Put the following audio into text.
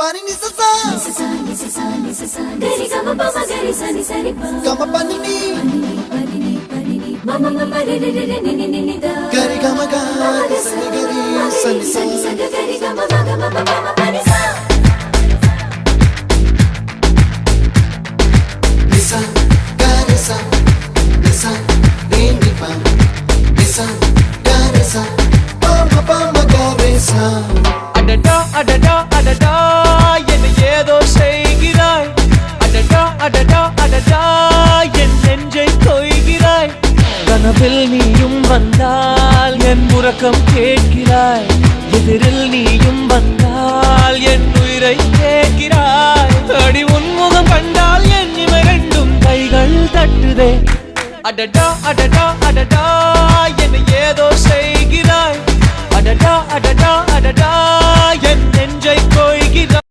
Pani ni sa sa gari gama pa ma gari sa ni sa ri pa gama pani ni mama mama re re re ni ni ni da gari gama ga sa ni gari sa ni sa gari gama ma gama mama pani sa nisa gari sa nisa re ni pa nisa gari sa pa ma gari sa adada adada adada என்ன ஏதோ செய்கிறாய் adada adada adada என் நெஞ்சை கொய்கிறாய் கனவில் நீயும் வந்தால் என் உறக்கம் கேட்கிறாய் எதிரில் நீயும் வந்தால் என் உயிரை கேட்கிறாய் அடி உன்முகம் கண்டால் என் இமை ரெண்டும் கைகள் தட்டுதே adada adada adada என்ன ஏதோ செய்கிறாய் adada adada adada என் நெஞ்சை கொய்கிறாய்